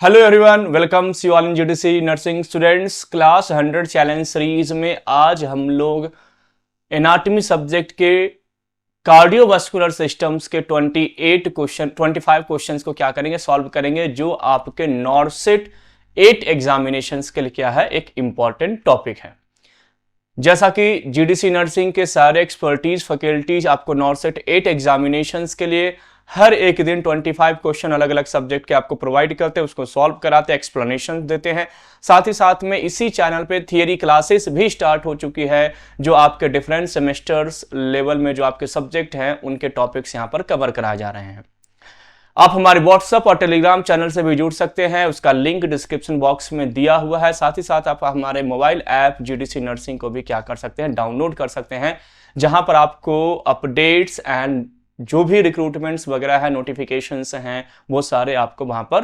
Hello everyone, welcomes you all in GDC nursing students class 100 challenge series में आज हम लोग एनाटॉमी सब्जेक्ट के कार्डियोवास्कुलर सिस्टम्स के 25 क्वेश्चंस को क्या करेंगे, सॉल्व करेंगे, जो आपके नॉर्सेट 8 एग्जामिनेशंस के लिए क्या है, एक इंपॉर्टेंट टॉपिक है। जैसा कि जीडीसी नर्सिंग के सारे एक्सपर्टीज फैकल्टीज आपको नॉर्सेट 8 एग्जामिनेशंस के लिए हर एक दिन 25 क्वेश्चन अलग अलग सब्जेक्ट के आपको प्रोवाइड करते हैं, उसको सॉल्व कराते हैं, एक्सप्लेनेशन देते हैं। साथ ही साथ में इसी चैनल पे थियरी क्लासेस भी स्टार्ट हो चुकी है, जो आपके डिफरेंट सेमेस्टर्स लेवल में जो आपके सब्जेक्ट हैं उनके टॉपिक्स यहाँ पर कवर कराए जा रहे हैं। आप हमारे व्हाट्सएप और टेलीग्राम चैनल से भी जुड़ सकते हैं, उसका लिंक डिस्क्रिप्शन बॉक्स में दिया हुआ है। साथ ही साथ आप हमारे मोबाइल ऐप जीडीसी नर्सिंग को भी क्या कर सकते हैं, डाउनलोड कर सकते हैं, जहां पर आपको अपडेट्स एंड जो भी रिक्रूटमेंट्स वगैरह है, नोटिफिकेशंस हैं, वो सारे आपको वहां पर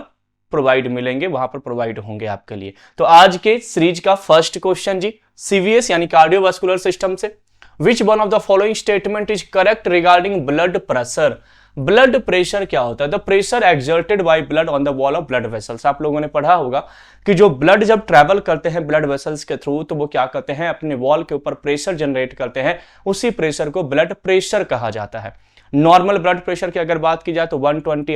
प्रोवाइड मिलेंगे, वहां पर प्रोवाइड होंगे आपके लिए। तो आज के सीरीज का फर्स्ट क्वेश्चन जी, सीवीएस यानी कार्डियोवास्कुलर सिस्टम से, विच one of the following statement is correct regarding blood pressure. Blood pressure क्या होता है? The pressure exerted by blood on the wall of blood vessels. आप लोगों ने पढ़ा होगा कि जो ब्लड जब ट्रैवल करते हैं ब्लड वेसल्स के थ्रू, तो वो क्या करते हैं, अपने वॉल के ऊपर प्रेशर जनरेट करते हैं। उसी प्रेशर को ब्लड प्रेशर कहा जाता है। नॉर्मल ब्लड प्रेशर की अगर बात की जाए तो 120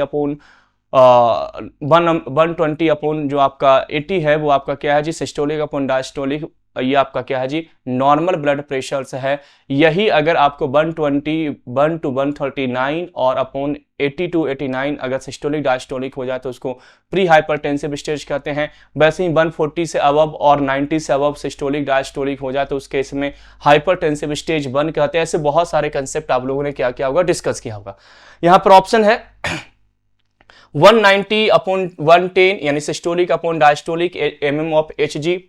अपॉन जो आपका 80 है, वो आपका क्या है जी, सिस्टोलिक अपॉन डायस्टोलिक, ये आपका क्या है जी, नॉर्मल ब्लड प्रेशर से है। यही अगर आपको 121 to 139 और अपॉन 80 to 89 अगर सिस्टोलिक डायस्टोलिक हो जाए तो उसको प्री हाइपरटेंसिव स्टेज कहते हैं। वैसे ही 140 से अबव और 90 से अबव सिस्टोलिक डायस्टोलिक हो जाए तो उस केस में हाइपरटेंसिव स्टेज 1 कहते हैं। ऐसे बहुत सारे कंसेप्ट आप लोगों ने क्या किया होगा, डिस्कस किया होगा। यहाँ पर ऑप्शन है 190 अपॉन 110 यानी systolic upon diastolic mm of Hg,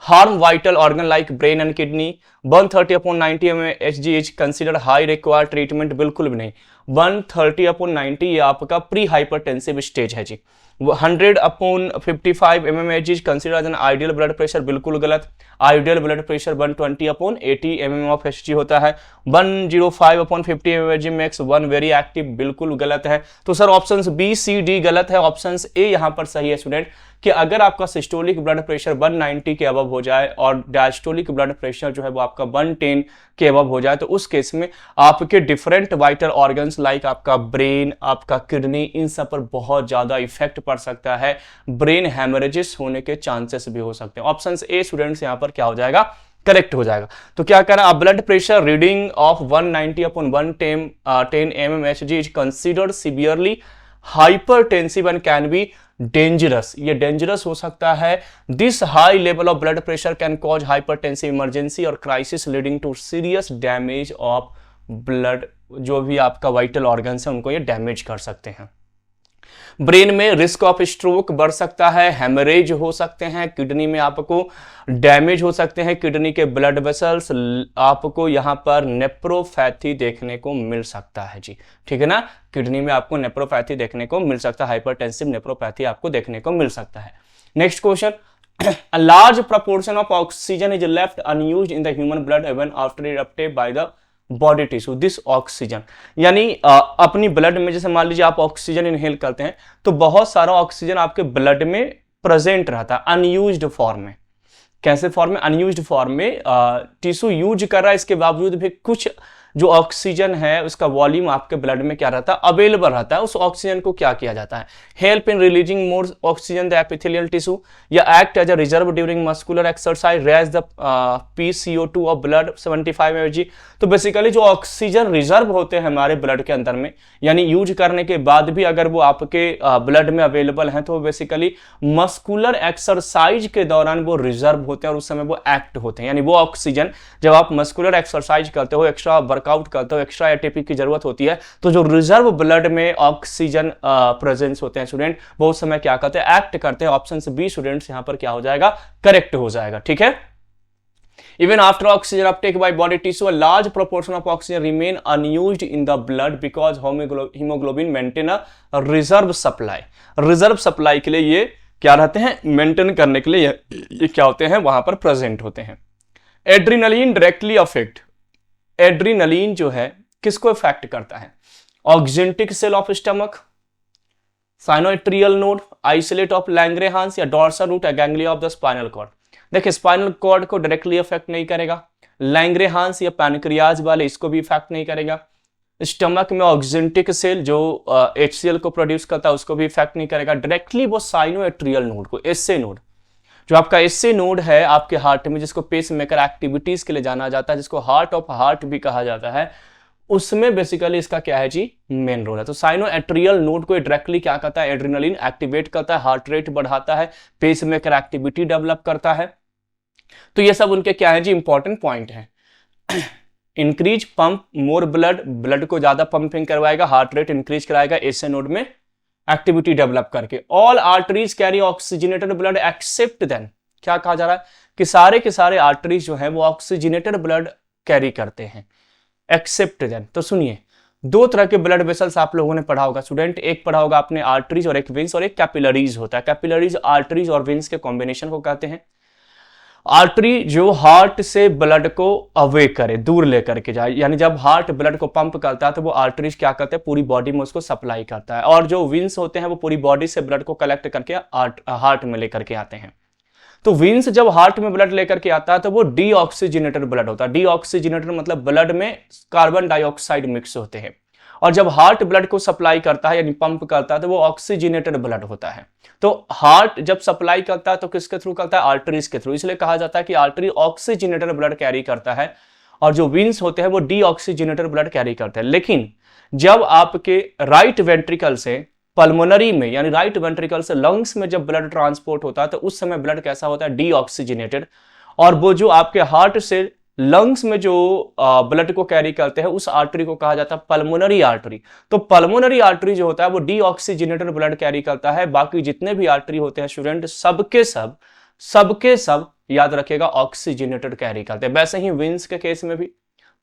harm vital organ like brain and kidney। 130 upon 90 Hg is considered high required treatment, बिल्कुल भी नहीं। 130 upon 90 ये आपका प्री हाइपरटेंसिव स्टेज है जी। 100 upon 55 Hg is considered an ideal blood pressure, बिल्कुल गलत। Ideal blood pressure 120 upon 80 mm of Hg होता है। 105 upon 50 Hg makes 1 very active, बिल्कुल गलत है। तो sir option B C D गलत है, ऑप्शन ए यहां पर सही है स्टूडेंट, कि अगर आपका सिस्टोलिक ब्लड प्रेशर 190 के अबव हो जाए और डायस्टोलिक ब्लड प्रेशर जो है वो आपका 110 के अबव हो जाए, तो उस केस में आपके डिफरेंट वाइटल ऑर्गन्स लाइक आपका ब्रेन, आपका किडनी, इन सब पर बहुत ज्यादा इफेक्ट पड़ सकता है। ब्रेन हेमरेजेस होने के चांसेस भी हो सकते हैं। ऑप्शन ए स्टूडेंट्स यहाँ पर क्या हो जाएगा, करेक्ट हो जाएगा। तो क्या करना, blood pressure reading of 190 upon 110 mm Hg is considered severely hypertensive and can be dangerous. ये डेंजरस हो सकता है। This high level of blood pressure can cause hypertensive emergency और crisis leading to serious damage of blood. जो भी आपका vital organs है उनको ये डैमेज कर सकते हैं। ब्रेन में रिस्क ऑफ स्ट्रोक बढ़ सकता है, हेमरेज हो सकते हैं, किडनी में आपको डैमेज हो सकते हैं, किडनी के ब्लड वेसल्स, आपको यहां पर नेप्रोपैथी देखने को मिल सकता है जी, ठीक है ना। किडनी में आपको नेप्रोपैथी देखने को मिल सकता है, हाइपरटेंसिव नेप्रोपैथी आपको देखने को मिल सकता है। Next question, a large proportion of oxygen is left unused in the human blood even after erupted by the body tissue. This oxygen यानी अपनी ब्लड में, जैसे मान लीजिए आप ऑक्सीजन इनहेल करते हैं तो बहुत सारा ऑक्सीजन आपके ब्लड में प्रेजेंट रहता है अनयूज्ड फॉर्म में। कैसे फॉर्म में? अनयूज्ड फॉर्म में। टिश्यू यूज कर रहा है, इसके बावजूद भी कुछ जो ऑक्सीजन है उसका वॉल्यूम आपके ब्लड में क्या रहता है, अवेलेबल रहता है। उस ऑक्सीजन को क्या किया जाता है, help in releasing more oxygen the epithelial tissue, या act as a reserve during muscular exercise, raise the PCO2 of blood 75 mg। तो बेसिकली जो ऑक्सीजन रिजर्व होते हैं हमारे ब्लड के अंदर में, यानी यूज करने के बाद भी अगर वो आपके ब्लड में अवेलेबल हैं, तो बेसिकली मस्कुलर एक्सरसाइज के दौरान वो रिजर्व होते हैं और उस समय वो एक्ट होते हैं। यानी वो ऑक्सीजन जब आप मस्कुलर एक्सरसाइज करते हो, एक्स्ट्रा वर्कआउट करते हो, एक्स्ट्रा एटीपी की जरूरत होती है, तो जो रिजर्व ब्लड में ऑक्सीजन प्रेजेंस होते हैं स्टूडेंट, वो उस समय क्या करते हैं, एक्ट करते हैं। ऑप्शन बी स्टूडेंट्स यहां पर क्या हो जाएगा, करेक्ट हो जाएगा, ठीक है। Even after oxygen uptake by body tissue, a large proportion of oxygen remain unused in the blood because hemoglobin maintain a reserve supply। Reserve supply के लिए ये क्या रहते हैं, मेंटेन करने के लिए ये क्या होते हैं, वहां पर प्रेजेंट होते हैं। एड्रीनलिन डायरेक्टली अफेक्ट, एड्रीनलिन जो है किसको इफेक्ट करता है, oxyntic cell of stomach, sinoatrial node, isolate of Langerhans या dorsal root ganglia of the spinal cord. देखिए स्पाइनल कॉर्ड को डायरेक्टली अफेक्ट नहीं करेगा, लैंग्रेहांस या पैनक्रियाज वाले इसको भी इफेक्ट नहीं करेगा, स्टमक में ऑक्जेंटिक सेल जो HCl को प्रोड्यूस करता है उसको भी इफेक्ट नहीं करेगा। डायरेक्टली वो साइनोएट्रियल नोड को, एसए नोड, जो आपका एसए नोड है आपके हार्ट में, जिसको पेस मेकर एक्टिविटीज के लिए जाना जाता है, जिसको हार्ट ऑफ हार्ट भी कहा जाता है, उसमें बेसिकली इसका क्या है जी, मेन रोल है। तो साइनोएट्रियल नोड को डायरेक्टली क्या करता है, एड्रेनालिन एक्टिवेट करता है, हार्ट रेट बढ़ाता है, पेस मेकर एक्टिविटी डेवलप करता है। तो ये सब उनके क्या है जी, इंपॉर्टेंट पॉइंट है। Increase pump more blood, blood को ज्यादा पंपिंग करवाएगा, हार्ट रेट इंक्रीज कराएगा एसए नोड में एक्टिविटी डेवलप करके। All arteries carry oxygenated blood except then, क्या कहा जा रहा है कि सारे के सारे आर्टरीज जो है वो ऑक्सीजनेटेड ब्लड कैरी करते हैं, एक्सेप्ट देन। तो सुनिए, दो तरह के ब्लड वेसल्स आप लोगों ने पढ़ा होगा स्टूडेंट, एक पढ़ा होगा आपने आर्टरीज और एक वेन्स, और एक कैपिलरीज होता है। कैपिलरीज आर्टरीज और वेन्स के कॉम्बिनेशन को कहते हैं। आर्टरी जो हार्ट से ब्लड को अवे करे, दूर लेकर के जाए, यानी जब हार्ट ब्लड को पंप करता है तो वो आर्टरीज क्या करते हैं, पूरी बॉडी में उसको सप्लाई करता है। और जो वेन्स होते हैं वो पूरी बॉडी से ब्लड को कलेक्ट करके हार्ट में लेकर के आते हैं। तो वेन्स जब हार्ट में ब्लड लेकर के आता है तो वो डीऑक्सीजनेटेड ब्लड होता है। डीऑक्सीजनेटेड मतलब ब्लड में कार्बन डाइऑक्साइड मिक्स होते हैं। और जब हार्ट ब्लड को सप्लाई करता है यानी पंप करता है तो वो ऑक्सीजनेटेड ब्लड होता है। तो हार्ट जब सप्लाई करता है तो किसके थ्रू करता है, आर्टरीज के थ्रू। इसलिए कहा जाता है कि आर्टरी ऑक्सीजनेटेड ब्लड कैरी करता है और जो वेन्स होते हैं वो डीऑक्सीजनेटेड ब्लड कैरी करते हैं। लेकिन जब आपके राइट वेंट्रिकल से पल्मोनरी में यानी राइट वेंट्रिकल से लंग्स में जब ब्लड ट्रांसपोर्ट होता है तो उस समय ब्लड कैसा होता है, डीऑक्सीजनेटेड। और वो जो आपके हार्ट से लंग्स में जो ब्लड को कैरी करते हैं उस आर्टरी को कहा जाता है पल्मोनरी आर्टरी। तो पल्मोनरी आर्टरी जो होता है वो डीऑक्सीजनेटेड ब्लड कैरी करता है। बाकी जितने भी आर्टरी होते हैं स्टूडेंट, सबके सब याद रखिएगा ऑक्सीजनेटेड कैरी करते हैं। वैसे ही वेन्स के केस में भी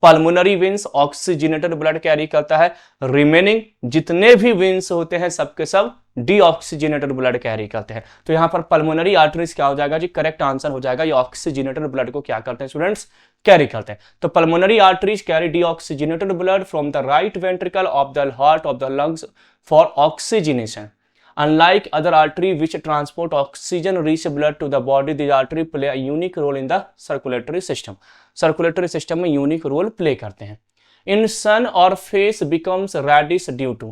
pulmonary veins oxygenated blood carry करता है, रिमेनिंग जितने भी वेन्स होते हैं सबके सब डीऑक्सीजनेटेड ब्लड कैरी करते हैं। तो यहां पर पल्मोनरी आर्टरीज क्या हो जाएगा जी, करेक्ट आंसर हो जाएगा। ये ऑक्सीजनेटेड ब्लड को क्या करते हैं स्टूडेंट्स, कैरी करते हैं। तो pulmonary arteries carry deoxygenated blood from the right ventricle of the heart of the lungs for oxygenation. Unlike other artery which transport oxygen rich blood to the body, these artery play a unique role in the circulatory system. Circulatory system में unique role play करते हैं। In sun or face becomes reddish due to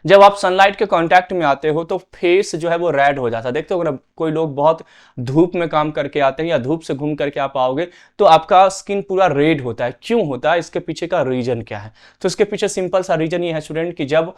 जब आप sunlight के contact में आते हो तो फेस जो है वो रेड हो जाता है। देखते हो ना, कोई लोग बहुत धूप में काम करके आते हैं या धूप से घूम करके आप आओगे तो आपका स्किन पूरा रेड होता है। क्यों होता है, इसके पीछे का रीजन क्या है? तो इसके पीछे सिंपल सा रीजन ये है स्टूडेंट कि जब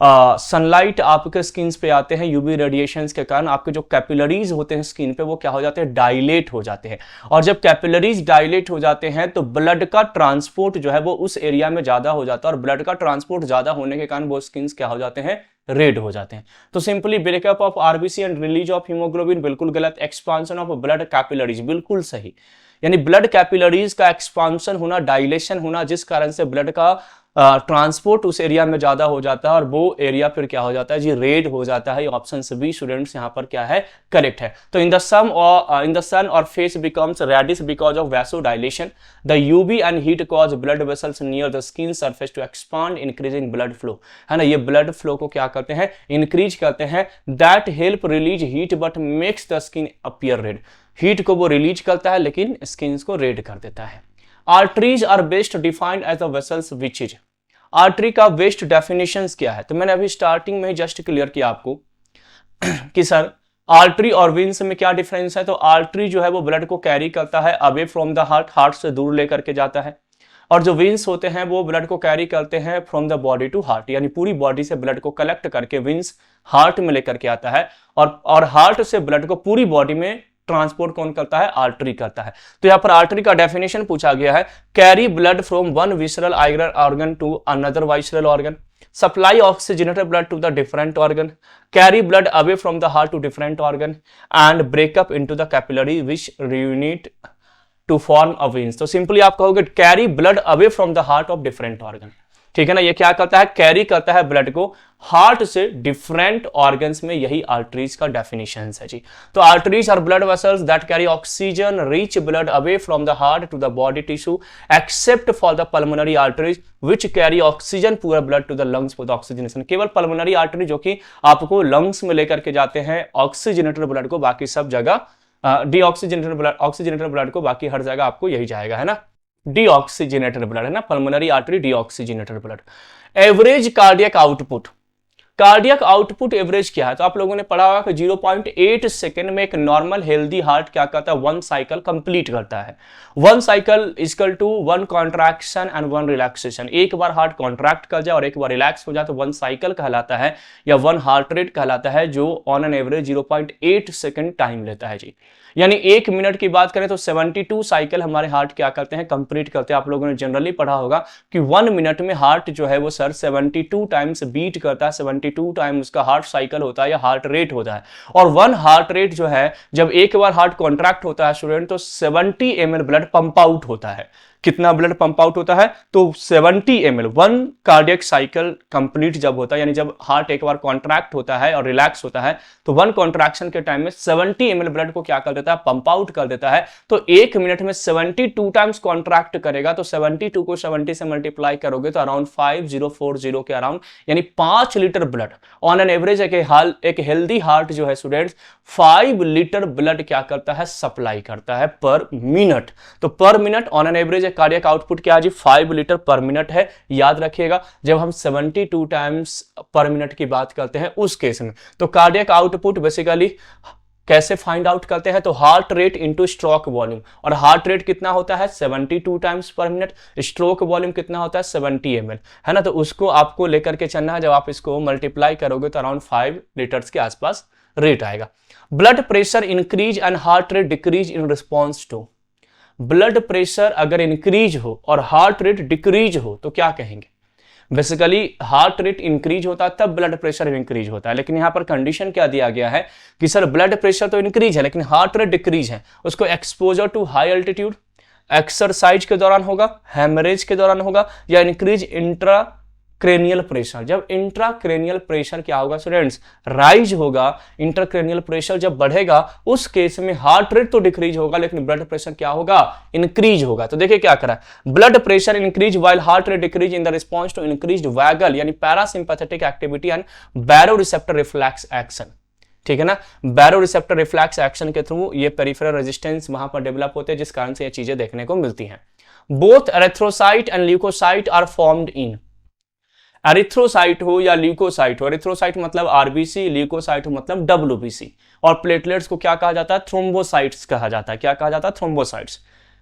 सनलाइट आपके स्किन पे आते हैं यूवी रेडिएशंस के कारण, आपके जो कैपिलरीज होते हैं स्किन पे वो क्या हो जाते हैं, डायलेट हो जाते हैं। और जब कैपिलरीज डायलेट हो जाते हैं तो ब्लड का ट्रांसपोर्ट जो है वो उस एरिया में ज्यादा हो जाता है और ब्लड का ट्रांसपोर्ट ज्यादा होने के कारण वो स्किन क्या हो जाते हैं, रेड हो जाते हैं। तो simply breakup of RBC and release of haemoglobin बिल्कुल गलत, एक्सपांशन ऑफ ब्लड कैपिलरीज बिल्कुल सही। यानी ब्लड कैपिलरीज का एक्सपांशन होना, डायलेशन होना, जिस कारण से ब्लड का ट्रांसपोर्ट उस एरिया में ज्यादा हो जाता है और वो एरिया फिर क्या हो जाता है जी, रेड हो जाता है। ऑप्शन बी स्टूडेंट्स यहाँ पर क्या है, करेक्ट है। तो इन द सन और face becomes reddish because of vasodilation. The UV and heat cause blood vessels near the skin surface to expand, increasing blood flow, है ना। ये ब्लड फ्लो को क्या करते हैं, इंक्रीज करते हैं। That help release heat but makes the skin appear red. Heat को वो रिलीज करता है लेकिन स्किन को रेड कर देता है। Arteries are best defined as a vessels which is. Artery का बेस्ट डेफिनेशन क्या है? तो मैंने अभी स्टार्टिंग में ही जस्ट क्लियर किया आपको कि सर आर्टरी और वेन्स में क्या डिफरेंस है। तो आर्टरी जो है वो ब्लड को कैरी करता है away from the heart, heart से दूर लेकर के जाता है। और जो वेन्स होते हैं वो ब्लड को कैरी करते हैं from the body to heart, यानी पूरी बॉडी से ब्लड को कलेक्ट करके वेन्स हार्ट में लेकर के आता है और हार्ट से ब्लड को पूरी बॉडी में ट्रांसपोर्ट कौन करता है, आर्टरी करता है। तो यहां पर आर्टरी का डेफिनेशन पूछा गया है, carry blood from one visceral organ to another visceral organ, supply oxygenated blood to the different organ, carry blood away from the heart to different organ and break up into the capillary which reunite to form a veins. तो simply आप कहोगे carry blood away from the heart of different organ. ठीक है ना, ये क्या करता है, कैरी करता है ब्लड को हार्ट से डिफरेंट ऑर्गन्स में, यही आर्टरीज का डेफिनेशन है जी। तो arteries are blood vessels that carry oxygen rich blood away from the heart to the body tissue except for the pulmonary arteries which carry oxygen poor blood to the lungs for the oxygenation. केवल pulmonary artery जो कि आपको lungs में लेकर के जाते हैं oxygenated blood को, बाकी सब जगह ऑक्सीजनेटेड ब्लड को बाकी हर जगह आपको यही जाएगा, है ना, डीऑक्सीजनेटेड ब्लड, है ना, pulmonary artery deoxygenated blood. Average cardiac output, cardiac output average क्या है, तो आप लोगों ने पढ़ा होगा कि 0.8 सेकेंड में एक नॉर्मल हेल्दी हार्ट क्या करता है, 1 साइकिल कंप्लीट करता है। 1 cycle equal to 1 contraction and 1 relaxation. एक बार हार्ट कॉन्ट्रैक्ट कर जाए और एक बार रिलैक्स हो जाए तो 1 साइकिल कहलाता है या 1 हार्ट रेट कहलाता है, जो on an average 0.8 second time लेता है जी। यानी 1 मिनट की बात करें तो 72 साइकिल हमारे हार्ट क्या करते हैं, कंप्लीट करते हैं। आप लोगों ने जनरली पढ़ा होगा कि 1 मिनट में हार्ट जो है वो सर 72 टाइम्स बीट करता है, 72 टाइम उसका हार्ट साइकिल होता है या हार्ट रेट होता है। और 1 हार्ट रेट जो है, जब एक बार हार्ट कॉन्ट्रैक्ट होता है स्टूडेंट, तो 70 ml ब्लड पंप आउट होता है। कितना ब्लड पंप आउट होता है, तो 70 ml 1 कार्डियक साइकिल कंप्लीट जब होता है, यानी जब हार्ट एक बार कॉन्ट्रैक्ट होता है और रिलैक्स होता है, तो 1 कॉन्ट्रैक्शन के टाइम में 70 ml ब्लड को क्या कर देता है, पंप आउट कर देता है। तो 1 मिनट में 72 टाइम्स कॉन्ट्रैक्ट करेगा, तो 72 को 70 से मल्टीप्लाई करोगे तो अराउंड 5040 के अराउंड, यानी 5 litre blood on an average एक हेल्दी हार्ट जो है स्टूडेंट्स 5 लीटर ब्लड क्या करता है, सप्लाई करता है पर मिनट। तो per minute on an average cardiac output क्या है जी, 5 लीटर पर मिनट है। याद रखिएगा जब हम 72 टाइम्स पर मिनट की बात करते हैं उस केस में, तो कार्डियक आउटपुट बेसिकली कैसे फाइंड आउट करते हैं, तो heart rate into stroke volume. और हार्ट रेट कितना होता है, 72 टाइम्स पर मिनट। स्ट्रोक वॉल्यूम कितना होता है, 70 ml, है ना। तो उसको आपको लेकर के चलना है, जब आप इसको मल्टीप्लाई करोगे तो अराउंड 5 लीटर्स के आसपास रेट आएगा। Blood pressure increase and heart rate decrease in response to. Blood pressure अगर इंक्रीज हो और हार्ट रेट डिक्रीज हो तो क्या कहेंगे, बेसिकली हार्ट रेट इंक्रीज होता है तब ब्लड प्रेशर इंक्रीज होता है। लेकिन यहां पर कंडीशन क्या दिया गया है कि सर ब्लड प्रेशर तो इंक्रीज है लेकिन हार्ट रेट डिक्रीज है, उसको exposure to high altitude, exercise के दौरान होगा, हेमरेज के दौरान होगा, या इंक्रीज इंट्रा क्रेनियल प्रेशर। जब इंट्राक्रेनियल प्रेशर क्या होगा स्टूडेंट्स, राइज होगा, इंट्राक्रेनियल प्रेशर जब बढ़ेगा उस केस में हार्ट रेट तो डिक्रीज होगा लेकिन ब्लड प्रेशर क्या होगा, इंक्रीज होगा। तो देखिए क्या करा, blood pressure increase while heart rate decrease in the response to increased vagal यानी parasympathetic activity and baroreceptor reflex action. ठीक है ना, बैरो रिसेप्टर रिफ्लेक्स एक्शन के थ्रू ये पेरिफेरल रेजिस्टेंस वहां पर डेवलप होते हैं, जिस कारण से ये चीजें देखने को मिलती हैं। Both erythrocyte and leukocyte are formed in. Erythrocyte हो या ल्यूकोसाइट हो, एरिथ्रोसाइट मतलब आरबीसी, ल्यूकोसाइट हो मतलब डब्ल्यूबीसी, और प्लेटलेट्स को क्या कहा जाता है, थ्रोम्बोसाइट्स कहा जाता है। क्या कहा जाता है, थ्रोम्बोसाइट्स।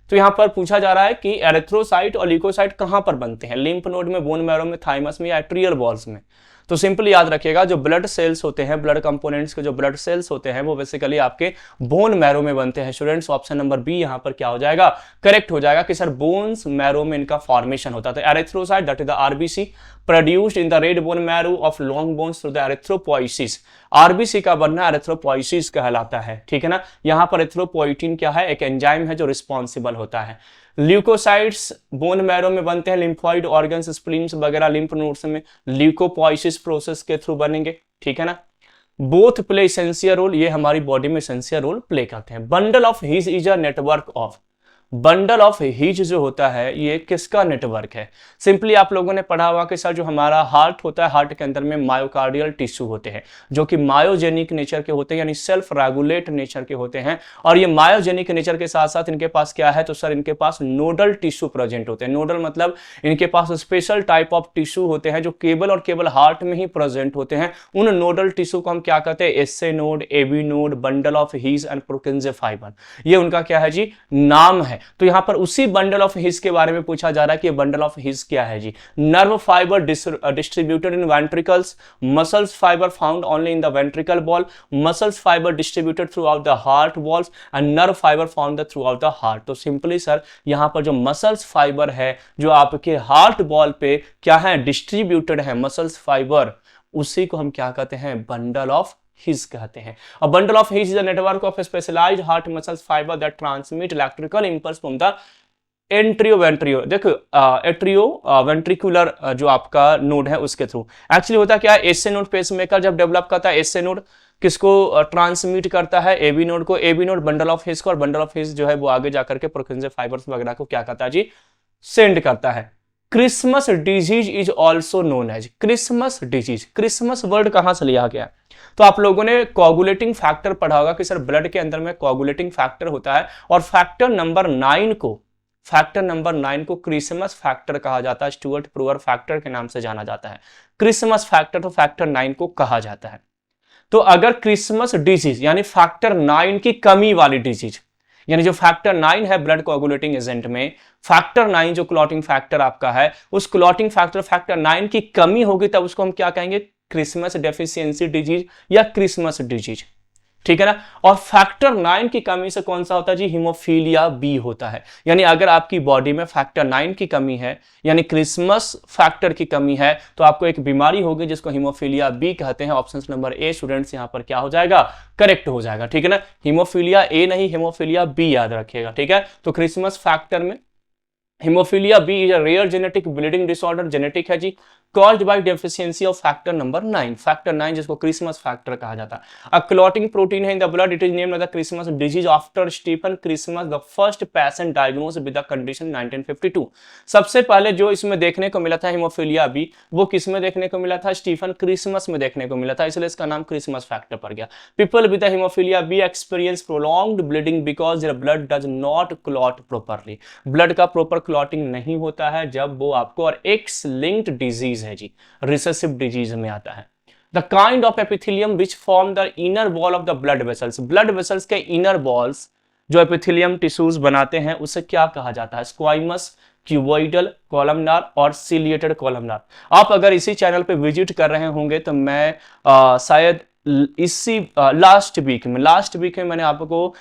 तो यहां पर पूछा जा रहा है कि एरिथ्रोसाइट और ल्यूकोसाइट कहां पर बनते हैं, लिम्फ नोड में, बोन मैरो में, थाइमस में या एट्रियल वॉल्स में। तो सिंपली याद रखिएगा जो ब्लड सेल्स होते हैं, ब्लड कंपोनेंट्स के जो ब्लड सेल्स होते हैं वो बेसिकली आपके बोन मैरो में बनते हैं स्टूडेंट्स। ऑप्शन नंबर बी यहां पर क्या हो जाएगा, करेक्ट हो जाएगा कि सर बोन्स मैरो में इनका फॉर्मेशन होता है। Erythrocyte that is the RBC produced in the red bone marrow of long bones through the erythropoiesis. RBC का बनना एरिथ्रोपोइसिस कहलाता है। ठीक है ना, यहां पर एरिथ्रोपोइटिन क्या है, एक एंजाइम है जो रिस्पॉन्सिबल होता है। ल्यूकोसाइट्स बोन मैरो में बनते हैं, लिम्फॉइड ऑर्गन्स, स्प्लीन्स वगैरह लिम्फ नोड्स में ल्यूकोपोइसिस प्रोसेस के थ्रू बनेंगे। ठीक है ना, बोथ प्ले एसेंशियल रोल, ये हमारी बॉडी में एसेंशियल रोल प्ले करते हैं। Bundle of His is a network of. Bundle of His जो होता है ये किसका नेटवर्क है, सिंपली आप लोगों ने पढ़ा हुआ कि सर जो हमारा हार्ट होता है, हार्ट के अंदर में मायोकार्डियल टिश्यू होते हैं जो कि मायोजेनिक नेचर के होते हैं, यानी सेल्फ रेगुलेट नेचर के होते हैं। और ये मायोजेनिक नेचर के साथ साथ इनके पास क्या है, तो सर इनके पास नोडल टिश्यू प्रेजेंट होते हैं। नोडल मतलब इनके पास स्पेशल टाइप ऑफ टिश्यू होते हैं जो केवल और केवल हार्ट में ही प्रेजेंट होते हैं। उन नोडल टिश्यू को हम क्या कहते हैं, SA node, AV node, bundle of His and Purkinje fiber, ये उनका क्या है जी, नाम है। तो यहां पर उसी बंडल ऑफ हिज के बारे में पूछा जा रहा है कि ये बंडल ऑफ हिज क्या है जी। Nerve fiber distributed in ventricles, muscles fiber found only in the ventricle wall, muscles fiber distributed throughout the heart walls and nerve fiber found throughout the heart. तो simply sir यहां पर जो muscles fibre है जो आपके heart wall पे क्या है, डिस्ट्रीब्यूटेड है मसल्स फाइबर, उसी को हम क्या कहते हैं, बंडल ऑफ हिज कहते हैं। A bundle of His is a network of specialized heart muscles fiber that transmit electrical impulse from the एंट्रियो वेंट्रियो, देखो एट्रियो वेंट्रिकुलर जो आपका नोड है उसके थ्रू। एक्चुअली होता क्या है, एसए नोड पेसमेकर जब डेवलप करता है, एसए नोड किसको ट्रांसमिट करता है, एबी नोड को, AB node bundle of His को, और बंडल ऑफ हिस जो है वो आगे जाकर के प्रोकेंजियल फाइबर्स वगैरह को क्या करता है जी, सेंड करता है। Christmas disease is also known as, Christmas disease, Christmas word कहां से लिया गया? तो आप लोगों ने कोगुलेटिंग फैक्टर पढ़ा होगा कि सर ब्लड के अंदर में कोगुलेटिंग फैक्टर होता है, और फैक्टर नंबर 9 को क्रिसमस फैक्टर कहा जाता है, स्टुअर्ट ब्रुअर फैक्टर के नाम से जाना जाता है। क्रिसमस फैक्टर तो फैक्टर 9 को कहा जाता है। तो अगर क्रिसमस डिजीज यानी फैक्टर 9 की कमी वाली डिजीज, यानी जो फैक्टर 9 है ब्लड कोगुलेटिंग एजेंट में, फैक्टर 9 जो क्लॉटिंग फैक्टर आपका है, उस क्लॉटिंग फैक्टर 9 की कमी होगी तब उसको हम क्या कहेंगे, क्रिसमस डेफिशिएंसी डिजीज या क्रिसमस डिजीज, ठीक है ना। और फैक्टर 9 की कमी से कौन सा होता है जी, हीमोफीलिया बी होता है। यानी अगर आपकी बॉडी में फैक्टर 9 की कमी है, यानी क्रिसमस फैक्टर की कमी है, तो आपको एक बीमारी होगी जिसको हीमोफीलिया बी कहते हैं। ऑप्शन नंबर ए स्टूडेंट्स यहां पर क्या हो जाएगा, करेक्ट हो जाएगा, ठीक है ना। हीमोफीलिया ए नहीं, हीमोफीलिया बी याद रखिएगा, ठीक है। तो क्रिसमस फैक्टर में haemophilia B is a rare genetic bleeding disorder, genetic है जी, caused by deficiency of factor number 9, factor 9 जिसको क्रिसमस फैक्टर कहा जाता है। अ क्लॉटिंग प्रोटीन है in the blood, it is named as the Christmas disease after Stephen Christmas, the first patient diagnosed with the condition 1952। सबसे पहले जो इसमें देखने को मिला था हीमोफीलिया बी, वो किसमें देखने को मिला था, स्टीफन क्रिसमस में देखने को मिला था, इसलिए इसका नाम क्रिसमस फैक्टर पड़ गया। People with haemophilia B experience prolonged bleeding because their blood does not clot properly, blood का प्रॉपर क्लॉटिंग नहीं होता है जब वो आपको, और एक्स लिंक्ड डिजीज है जी, रिसेसिव डिजीज में आता है। The kind of epithelium which form the inner wall of the blood vessels, blood vessels के इनर वॉल्स जो एपिथेलियम टिश्यूज बनाते हैं उसे क्या कहा जाता है, स्क्वाइमस, क्यूबॉइडल, कॉलमनार और सिलिएटेड कॉलमनार। आप अगर इसी चैनल पे विजिट कर रहे होंगे तो मैं शायद इसी लास्ट वीक में मैंने आपको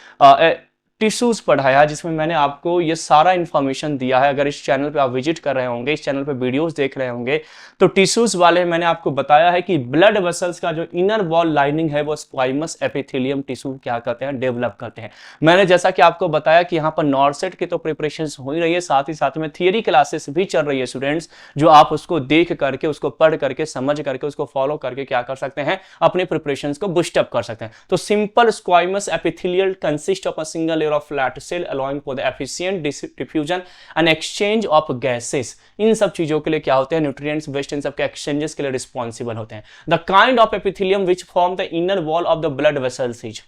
टिश्यूज पढ़ाया जिसमें मैंने आपको ये सारा इंफॉर्मेशन दिया है। अगर इस चैनल पे आप विजिट कर रहे होंगे, इस चैनल पे वीडियोस देख रहे होंगे, तो टिश्यूज वाले मैंने आपको बताया है कि ब्लड वेसल्स का जो इनर वॉल लाइनिंग है वो स्क्वाइमस एपिथेलियम टिश्यू क्या करते हैं, डेवलप करते हैं। मैंने जैसा कि आपको बताया कि यहाँ पर नॉर्सेट की तो प्रिपरेशन हो ही रही है, साथ ही साथ में थियरी क्लासेस भी चल रही है स्टूडेंट्स, जो आप उसको देख करके, उसको पढ़ करके, समझ करके, उसको फॉलो करके क्या कर सकते हैं, अपने प्रिपरेशन को बूस्टअप कर सकते हैं। तो simple स्क्वाइमस epithelial consist of a single of flat cell allowing for the efficient diffusion and exchange of gases, इन सब चीजों के लिए क्या होते हैं, न्यूट्रिएंट्स, वेस्ट, इन सब के एक्सचेंजेस के लिए रिस्पॉन्सिबल होते हैं। The kind of epithelium which form the inner wall of the blood vessels is,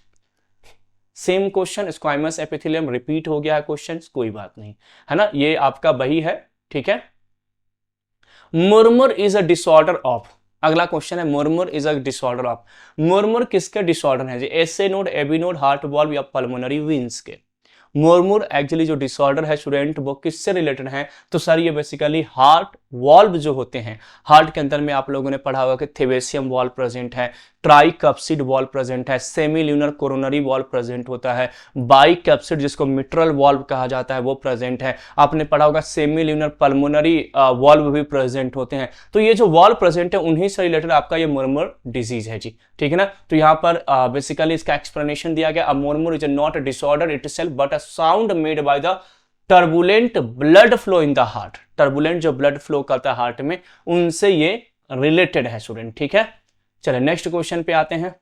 same question, स्क्वाइमस epithelium repeat हो गया है क्वेश्चन, कोई बात नहीं है ना, ये आपका वही है, ठीक है। Murmur is a disorder of, अगला क्वेश्चन है, murmur is a disorder of, murmur किसके डिसऑर्डर है जी, SA node, AV node, heart valve या पल्मोनरी वेन्स के। मुरमुर एक्चुअली जो डिसऑर्डर है स्टूडेंट वो किससे रिलेटेड है, तो सर ये बेसिकली हार्ट वॉल्व जो होते हैं, हार्ट के अंदर में आप लोगों ने पढ़ा होगा कि थेवेसियम वॉल्व प्रेजेंट है, ट्राइकैप्सिड वॉल्व प्रेजेंट है, सेमील्यूनर कोरोनरी वॉल्व प्रेजेंट होता है, बाइकैप्सिड जिसको मिट्रल वॉल्व कहा जाता है वो प्रेजेंट है, आपने पढ़ा होगा सेमील्यूनर पल्मोनरी वॉल्व भी प्रेजेंट होते हैं। तो ये जो वॉल्व प्रेजेंट है उन्हीं से रिलेटेड आपका ये मुरमुर डिजीज है जी, ठीक है ना। तो यहाँ पर बेसिकली इसका एक्सप्लेनेशन दिया गया, murmur is not a disorder itself but a sound made by the turbulent blood flow in the heart, turbulent जो ब्लड फ्लो करता है हार्ट में, उनसे ये रिलेटेड है स्टूडेंट, ठीक है। चलिए नेक्स्ट क्वेश्चन पे आते हैं।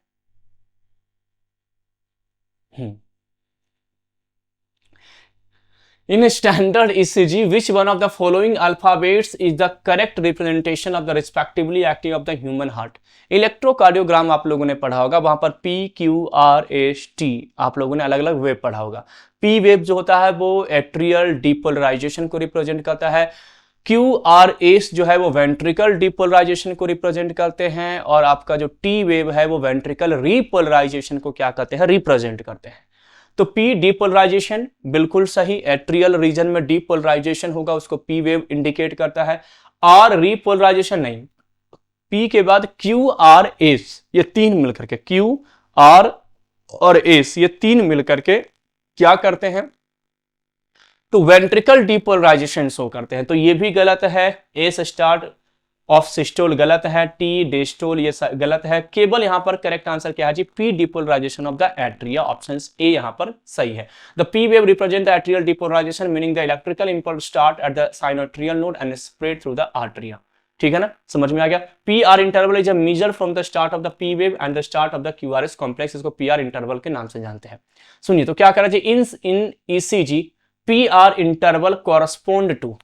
In standard ECG, which one of the following alphabets is the correct representation of the respectively acting of the human heart? Electrocardiogram आप लोगों ने पढ़ा होगा, वहां पर P, Q, R, S, T आप लोगों ने अलग अलग वेव पढ़ा होगा। P वेव जो होता है वो एट्रियल डीपोलराइजेशन को रिप्रेजेंट करता है, QRS जो है वो वेंट्रिकल डीपोलराइजेशन को रिप्रेजेंट करते हैं, और आपका जो T वेव है वो वेंट्रिकल रीपोलराइजेशन को क्या करते हैं, रिप्रेजेंट करते हैं। तो P डीपोलराइजेशन बिल्कुल सही, एट्रियल रीजन में डीपोलराइजेशन होगा, उसको P वेव इंडिकेट करता है। R रीपोलराइजेशन नहीं, P के बाद QRS, ये तीन मिलकर के Q, R और S, ये तीन मिलकर के क्या करते हैं, तो वेंट्रिकल डीपोलराइजेशन शो करते हैं। तो ये भी गलत है, एस स्टार्ट ऑफ सिस्टोल गलत है, टी डिस्टोल ये गलत है, केवल यहां पर करेक्ट आंसर क्या है जी, P depolarization of the atria, option A यहां पर सही है। The P wave represent the atrial depolarization meaning the electrical impulse start at the sinoatrial node and spread through the atria. ठीक है ना, समझ में आ गया। P R interval is a measure from the start of the P wave and the start of the Q R S complex, इसको P R interval के नाम से जानते हैं। सुनिए तो क्या करा जी, in ECG P R interval correspond to,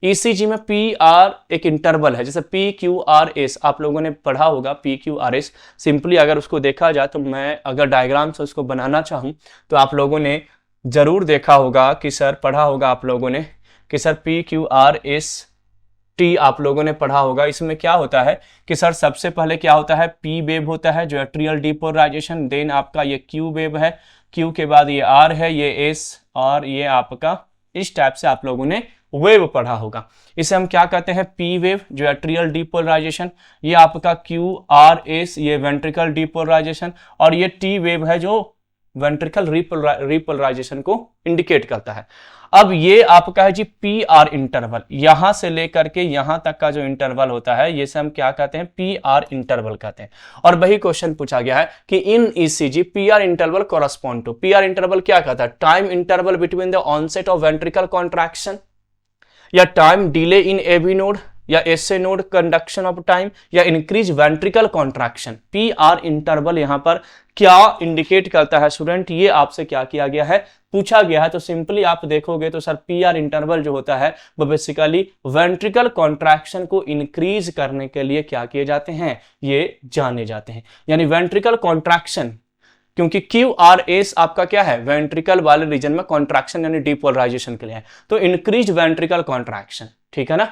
ECG में पी आर एक इंटरवल है, जैसे पी क्यू आर एस आप लोगों ने पढ़ा होगा, P Q R S simply अगर उसको देखा जाए तो मैं अगर डायग्राम से उसको बनाना चाहूं तो आप लोगों ने जरूर देखा होगा कि सर, पढ़ा होगा आप लोगों ने कि sir P Q R S T आप लोगों ने पढ़ा होगा। इसमें क्या होता है कि सर सबसे पहले क्या होता है, पी वेव होता है जो एट्रियल डिपोलराइजेशन, देन आपका ये क्यू वेव है, क्यू के बाद ये आर है, ये एस, और ये आपका इस टाइप से आप लोगों ने वेव पढ़ा होगा। इसे हम क्या कहते हैं, पी वेव जो एट्रियल डिपोलराइजेशन, ये आपका क्यू आर एस ये वेंट्रिकल डिपोलराइजेशन, और ये टी वेव है जो वेंट्रिकल रिपोलराइजेशन को इंडिकेट करता है। अब ये आपका है जी पी आर इंटरवल, यहां से लेकर के यहां तक का जो इंटरवल होता है ये से हम क्या कहते हैं, पी आर इंटरवल कहते हैं। और वही क्वेश्चन पूछा गया है कि in ECG P R interval correspond to, P R interval क्या कहता है, time interval between the onset of ventricle contraction, या time delay in AB node, या SA node conduction of time, या increase ventricle contraction. P R interval यहां पर क्या indicate करता है स्टूडेंट, ये आपसे क्या किया गया है, पूछा गया है। तो सिंपली आप देखोगे तो सर पी आर इंटरवल जो होता है वो बेसिकली वेंट्रिकल कॉन्ट्रैक्शन को इंक्रीज करने के लिए क्या किए जाते हैं, ये जाने जाते हैं। यानी वेंट्रिकल कॉन्ट्रैक्शन, क्योंकि क्यू आर एस आपका क्या है, वेंट्रिकल वाले रीजन में कॉन्ट्रैक्शन यानी डिपोलराइजेशन के लिए है, तो इंक्रीज वेंट्रिकल कॉन्ट्रैक्शन। ठीक है ना,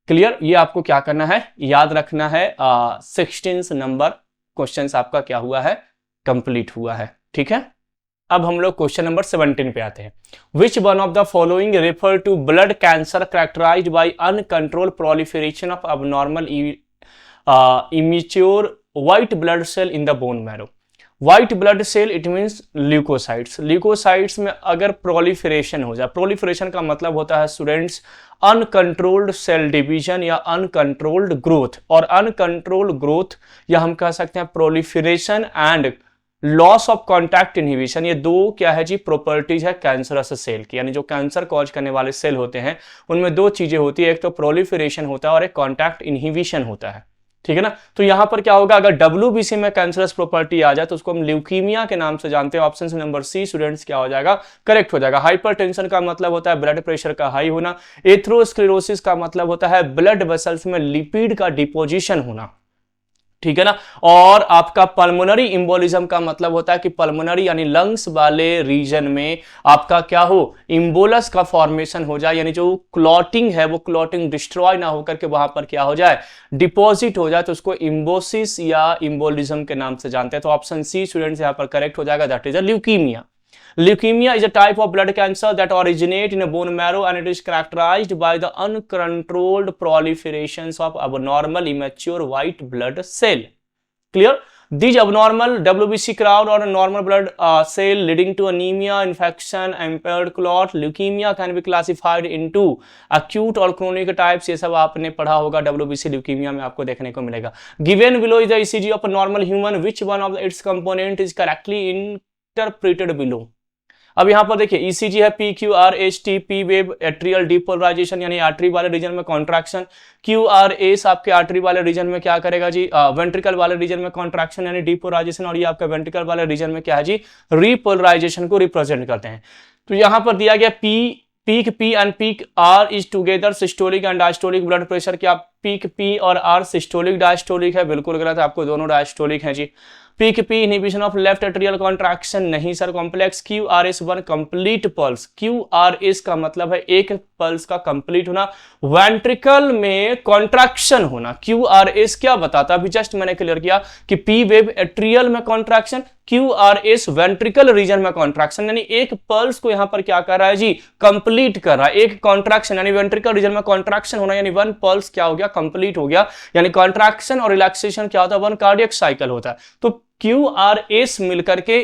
क्लियर। ये आपको क्या करना है, याद रखना है। 16 नंबर क्वेश्चन आपका क्या हुआ है, कंप्लीट हुआ है। ठीक है, अब हम लोग क्वेश्चन नंबर 17 पे आते हैं। Which one of the following refer to blood cancer characterised by uncontrolled proliferation of abnormal immature white blood cell in the bone marrow. White blood cell it means leukocytes, leukocytes में अगर proliferation हो जाए, proliferation का मतलब होता है students uncontrolled cell division या uncontrolled growth, और अनकंट्रोल्ड ग्रोथ या हम कह सकते हैं proliferation and loss of contact inhibition, ये दो क्या है जी, प्रॉपर्टीज है कैंसरस सेल की। यानी जो कैंसर कॉज करने वाले सेल होते हैं उनमें दो चीजें होती है, एक तो प्रोलिफरेशन होता है और एक कॉन्टैक्ट इनहिबिशन होता है। ठीक है ना, तो यहां पर क्या होगा, अगर WBC में कैंसरस प्रॉपर्टी आ जाए तो उसको हम ल्यूकीमिया के नाम से जानते हैं। ऑप्शन नंबर सी स्टूडेंट्स क्या हो जाएगा, करेक्ट हो जाएगा। हाइपरटेंशन का मतलब होता है ब्लड प्रेशर का हाई होना, एथेरोस्क्लेरोसिस का मतलब होता है ब्लड वेसल्स में लिपिड का डिपोजिशन होना। ठीक है ना, और आपका पल्मोनरी इंबोलिज्म का मतलब होता है कि पल्मोनरी यानी लंग्स वाले रीजन में आपका क्या हो, इंबोलस का फॉर्मेशन हो जाए, यानी जो क्लॉटिंग है वो क्लॉटिंग डिस्ट्रॉय ना होकर के वहां पर क्या हो जाए, डिपॉजिट हो जाए, तो उसको इम्बोसिस या इंबोलिज्म के नाम से जानते हैं। तो ऑप्शन सी स्टूडेंट्स यहां पर करेक्ट हो जाएगा, that is a leukaemia. Leukemia is a type of blood cancer that originates in a bone marrow and it is characterized by the uncontrolled proliferations of abnormal immature white blood cell. Clear? These abnormal WBC crowd or normal blood cell leading to anemia, infection, impaired clot, leukemia can be classified into acute or chronic types. ये सब आपने पढ़ा होगा, WBC leukemia में आपको देखने को मिलेगा। Given below is the ECG of a normal human, which one of its component is correctly interpreted below? अब यहां पर देखिए ईसीजी है P Q R S T, P wave atrial depolarisation यानी आर्टरी वाले रीजन में कॉन्ट्रैक्शन, क्यू आर एस आपके artery वाले रीजन में क्या करेगा जी, वेंट्रिकल वाले रीजन में कॉन्ट्रैक्शन यानी डिपोलराइजेशन, और ये आपका वेंट्रिकल वाले रीजन में क्या है जी, रिपोलराइजेशन को रिप्रेजेंट करते हैं। तो यहां पर दिया गया peak P and peak R is together systolic and diastolic blood pressure. क्या पीक पी और आर सिस्टोलिक डायस्टोलिक है? बिल्कुल गलत है, आपको दोनों डायस्टोलिक हैं जी। Peak P inhibition of left atrial contraction नहीं sir, complex. Q R S one complete pulse, Q R S का मतलब है एक पल्स का कंप्लीट होना, वेंट्रिकल में कॉन्ट्रैक्शन होना। क्यू आर एस क्या बताता है, अभी जस्ट मैंने क्लियर किया कि पी वेव एट्रियल में contraction, Q R S ventricle region में कॉन्ट्रैक्शन, यानी एक पल्स को यहां पर क्या कर रहा है जी, कंप्लीट कर रहा है। एक कॉन्ट्रैक्शन यानी वेंट्रिकल रीजन में कॉन्ट्रैक्शन होना, यानी वन पल्स क्या हो गया, कंप्लीट हो गया। यानी कॉन्ट्रैक्शन और रिलैक्सेशन क्या होता है, वन कार्डियक साइकिल होता है। तो क्यू आर एस मिलकर के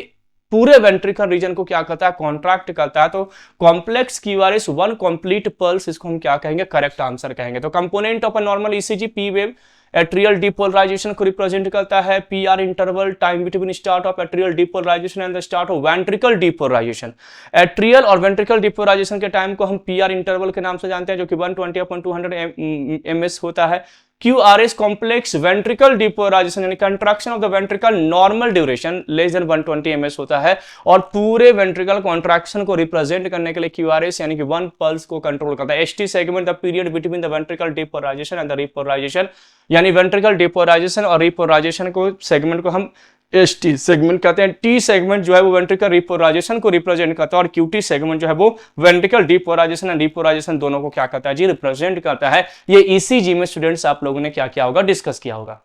पूरे वेंट्रिकल रीजन को क्या करता है, कॉन्ट्रैक्ट करता है। तो complex QRS one complete pulse, इसको हम क्या कहेंगे, करेक्ट आंसर कहेंगे। तो component of a normal ECG P wave atrial depolarisation को रिप्रेजेंट करता है। P R interval time between start of atrial depolarisation and the start of ventricle depolarisation. Atrial और वेंट्रिकल डिपोलराइजेशन के टाइम को हम P R interval के नाम से जानते हैं, जो कि 120/200 ms होता है। QRS कॉम्प्लेक्स वेंट्रिकल डिपोलराइजेशन यानी contraction of the ventricle normal duration less than 120 ms होता है। और पूरे वेंट्रिकल कॉन्ट्रैक्शन को रिप्रेजेंट करने के लिए QRS यानी कि 1 पल्स को कंट्रोल करता है। ST segment the period between the ventricle depolarisation and the repolarisation, यानी वेंट्रिकल डिपोलराइजेशन और रिपोलराइजेशन को सेगमेंट को हम ST सेगमेंट कहते हैं। T सेगमेंट जो है वो वेंट्रिकल रिपोलराइजेशन को रिप्रेजेंट करता है और QT सेगमेंट जो है वो वेंट्रिकल डिपोलराइजेशन एंड रिपोलराइजेशन दोनों को क्या करता है जी, रिप्रेजेंट करता है। ये ECG में स्टूडेंट्स आप लोगों ने क्या किया होगा, डिस्कस किया होगा।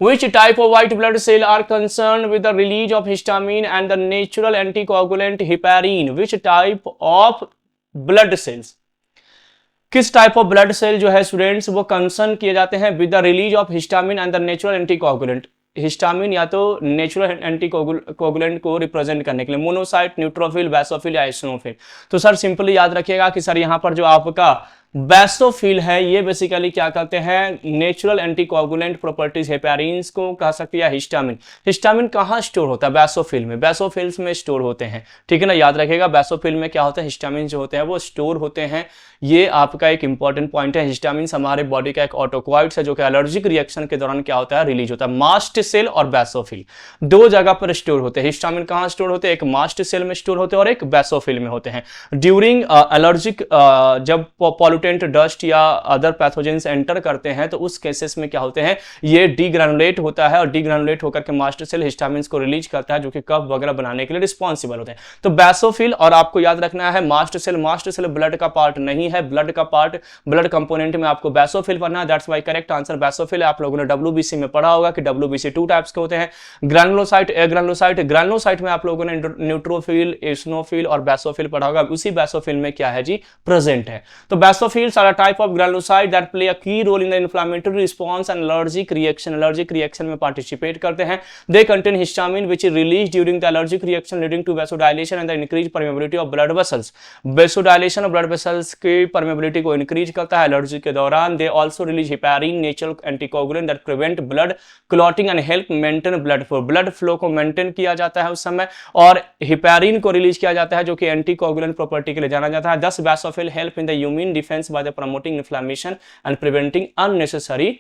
Which type of white blood cell are concerned with the release of histamine and the natural anticoagulant heparin? Which type of blood cells? किस टाइप ऑफ ब्लड सेल जो है स्टूडेंट्स वो कंसर्न किए जाते हैं with the release of histamine and the natural anticoagulant. Histamine या तो natural anticoagulant को रिप्रेजेंट करने के लिए, मोनोसाइट, न्यूट्रोफिल, बेसोफिल या एसिनोफिल। तो सर सिंपली याद रखिएगा कि सर यहाँ पर जो आपका बेसोफिल है ये बेसिकली क्या कहते हैं, नेचुरल एंटीकोगुलेंट प्रॉपर्टीज हेपेरिन्स को कह सकते हैं, हिस्टामिन। हिस्टामिन कहाँ स्टोर होता है, बेसोफिल में, बेसोफिल्स में स्टोर होते हैं, ठीक है ना, याद रखिएगा। बेसोफिल में क्या होता है, हिस्टामिन जो होते हैं वो स्टोर होते हैं। ये आपका एक इंपॉर्टेंट पॉइंट है। हिस्टामिन हमारे बॉडी का एक ऑटोक्वाइड्स है जो कि एलर्जिक रिएक्शन के दौरान क्या होता है, रिलीज होता है। मास्ट सेल और बेसोफिल दो जगह पर स्टोर होते हैं। हिस्टामिन कहाँ स्टोर होते हैं, एक मास्ट सेल में स्टोर होते हैं और एक बेसोफिल में होते हैं। ड्यूरिंग एलर्जिक जब पॉल्यूटेंट, डस्ट या अदर पैथोजेंस एंटर करते हैं तो उस केसेस में क्या होते हैं, ये डीग्रेनुलेट होता है और डीग्रेनुलेट होकर के मास्ट सेल हिस्टामिन को रिलीज करता है जो कि कफ वगैरह बनाने के लिए रिस्पॉन्सिबल होते हैं। तो बेसोफिल, और आपको याद रखना है मास्ट सेल ब्लड का पार्ट नहीं है, ब्लड का पार्ट, ब्लड कंपोनेंट में आपको बेसोफिल पढ़ना है। That's why correct answer basophil है। आप लोगों ने WBC में पढ़ा होगा कि WBC 2 टाइप्स के होते हैं, ग्रैनुलोसाइट, एग्रैनुलोसाइट। ग्रैनुलोसाइट में आप लोगों ने न्यूट्रोफिल, एसिनोफिल और बेसोफिल पढ़ा होगा। उसी बेसोफिल में क्या है जी, प्रेजेंट है। तो basophils are a type of granulocyte that play a key role in the inflammatory response and allergic reaction. Allergic reaction में पार्टिसिपेट करते हैं। They contain histamine which is released during the allergic reaction leading to vasodilation and the increase permeability of blood vessels. Vasodilation of blood vessels की permeability को increase करता है allergy के दौरान। They also release heparin, natural anticoagulant that prevent blood clotting and help maintain blood flow. Blood flow को maintain किया जाता है उस समय, और हेपेरिन को रिलीज किया जाता है जो कि एंटीकोगुलेंट प्रॉपर्टी के लिए जाना जाता है। Thus basophil help in the immune defence by the promoting inflammation and preventing unnecessary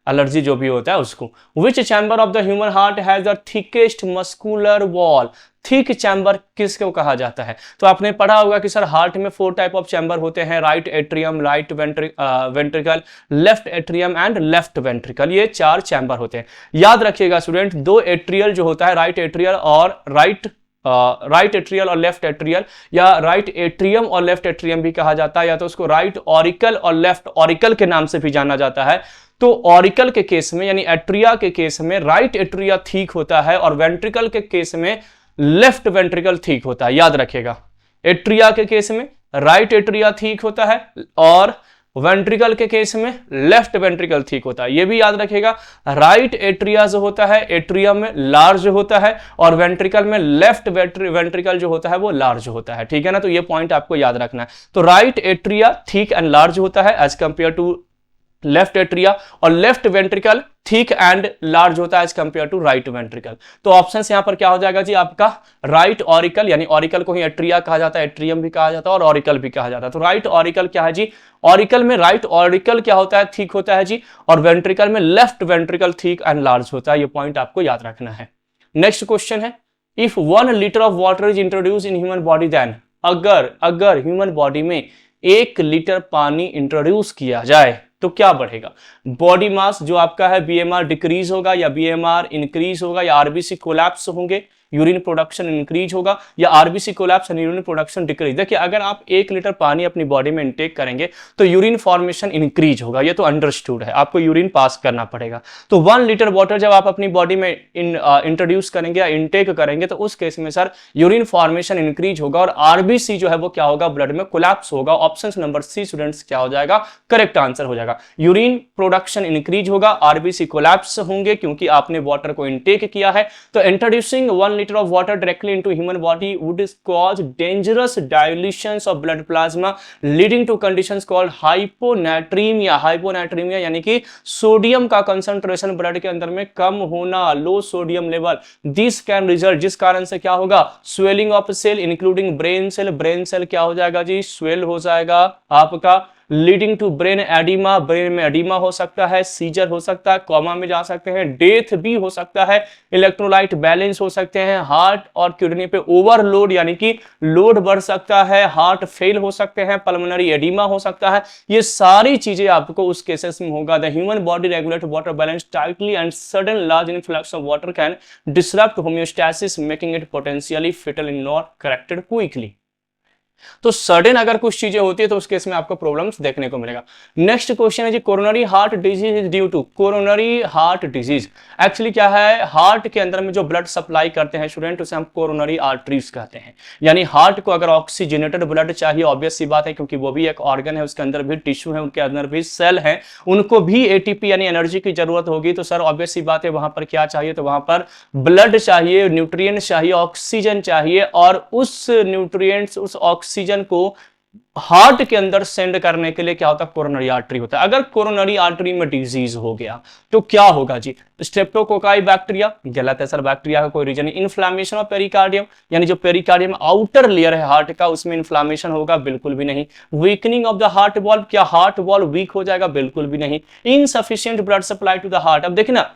allergy जो भी होता है उसको। Which chamber of the human heart has the thickest muscular wall. Thick chamber किसको कहा जाता है, तो आपने पढ़ा होगा कि सर हार्ट में 4 टाइप ऑफ चैम्बर होते हैं, right atrium, right ventricle, left atrium and left ventricle. ये 4 चैम्बर होते हैं। याद रखिएगा स्टूडेंट, 2 एट्रियल जो होता है, राइट एट्रियल और राइट एट्रियल और लेफ्ट एट्रियल, या राइट एट्रियम और लेफ्ट एट्रियम भी कहा जाता है, या तो उसको राइट ऑरिकल और लेफ्ट ऑरिकल के नाम से भी जाना जाता है। तो ऑरिकल के केस में यानी एट्रिया के केस में राइट एट्रिया ठीक होता है और वेंट्रिकल के केस में लेफ्ट वेंट्रिकल ठीक होता है। याद रखिएगा, एट्रिया के केस में राइट एट्रिया ठीक होता है और वेंट्रिकल के केस में लेफ्ट वेंट्रिकल ठीक होता है। यह भी याद रखिएगा, राइट एट्रिया जो होता है एट्रियम में लार्ज होता है और वेंट्रिकल में लेफ्ट वेंट्रिकल जो होता है वो लार्ज होता है, ठीक है ना। तो ये पॉइंट आपको याद रखना है। तो right atria thick and large होता है as compare to left atria, और left ventricle thick and large होता है as compare to right ventricle. तो ऑप्शंस यहां पर क्या हो जाएगा जी आपका, राइट ऑरिकल, यानी ऑरिकल को ही एट्रिया कहा जाता है, एट्रियम भी कहा जाता है और ऑरिकल भी कहा जाता है। तो राइट ऑरिकल क्या है जी, ऑरिकल में राइट ऑरिकल क्या होता है, थिक होता है जी, और वेंट्रिकल में left ventricle thick and large होता है। ये पॉइंट आपको याद रखना है। नेक्स्ट क्वेश्चन है, if 1 litre of water is introduce in human body then, अगर ह्यूमन बॉडी में 1 लीटर पानी इंट्रोड्यूस किया जाए तो क्या बढ़ेगा। बॉडी मास जो आपका है बीएमआर डिक्रीज होगा या बीएमआर इंक्रीज होगा या आरबीसी कोलैप्स होंगे, यूरिन प्रोडक्शन इंक्रीज होगा या RBC collapse and urine production decrease. देखिए अगर आप 1 लीटर पानी अपनी बॉडी में इंटेक करेंगे तो यूरिन फॉर्मेशन इंक्रीज होगा, ये तो अंडरस्टूड है, आपको यूरिन पास करना पड़ेगा। तो 1 लीटर वाटर जब आप अपनी बॉडी में इंट्रोड्यूस करेंगे या इंटेक करेंगे तो उस केस में सर यूरिन फॉर्मेशन इंक्रीज होगा और आरबीसी जो है वो क्या होगा, ब्लड में कोलैप्स होगा। ऑप्शन नंबर सी स्टूडेंट्स क्या हो जाएगा, करेक्ट आंसर हो जाएगा। यूरिन प्रोडक्शन इंक्रीज होगा, आरबीसी कोलैप्स होंगे क्योंकि आपने वाटर को इंटेक किया है। तो introducing 1 liter of water directly into human body would cause dangerous dilutions of blood plasma leading to conditions called hyponatremia. हाइपोनाट्रीमिया यानी कि सोडियम का कंसंट्रेशन ब्लड के अंदर में कम होना, low sodium level. This can result, जिस कारण से क्या होगा, swelling of cell including brain cell. Brain cell क्या हो जाएगा जी, स्वेल हो जाएगा आपका. Leading to brain oedema, brain में एडिमा हो सकता है, सीजर हो सकता है, कोमा में जा सकते हैं, डेथ भी हो सकता है, इलेक्ट्रोलाइट बैलेंस हो सकते हैं, हार्ट और किडनी पे ओवरलोड यानी कि लोड बढ़ सकता है, हार्ट फेल हो सकते हैं, पल्मोनरी एडिमा हो सकता है. ये सारी चीजें आपको उस केसेस में होगा. The human body regulate water balance tightly and sudden large influx of water can disrupt homeostasis making it potentially fatal in not corrected quickly. तो सडन अगर कुछ चीजें होती है तो उस केस में आपको प्रॉब्लम्स देखने को मिलेगा. नेक्स्ट क्वेश्चन है जी, coronary heart disease is due to. Coronary heart disease actually क्या है, हार्ट के अंदर में जो ब्लड सप्लाई करते हैं स्टूडेंट, उसे हम कोरोनरी आर्टरीज कहते हैं. यानी हार्ट को अगर ऑक्सीजनेटेड ब्लड चाहिए, ऑब्वियस सी बात है क्योंकि वो भी एक ऑर्गन है, उसके अंदर भी टिश्यू है, उनके अंदर भी सेल है, उनको भी एटीपी यानी एनर्जी की जरूरत होगी. तो सर ऑब्वियस सी बात है वहां पर क्या चाहिए, तो वहां पर ब्लड चाहिए, न्यूट्रिएंट चाहिए, ऑक्सीजन चाहिए, और उस न्यूट्रिएंट्स, उस ऑक्सीजन को हार्ट के अंदर सेंड करने के लिए क्या होता है, कोरोनरी आर्टरी होता है. अगर कोरोनरी आर्टरी में डिजीज हो गया तो क्या होगा जी, स्ट्रेप्टोकोकाई बैक्टीरिया, गलत है सर, बैक्टीरिया का कोई रीजन नहीं. इन्फ्लामेशन ऑफ पेरिकार्डियम, यानी जो पेरिकार्डियम आउटर लेयर है हार्ट का, उसमें इन्फ्लामेशन होगा, बिल्कुल भी नहीं. Weakening of the heart valve, क्या हार्ट वॉल्व वीक हो जाएगा, बिल्कुल भी नहीं. Insufficient blood supply to the heart. अब देखिए ना,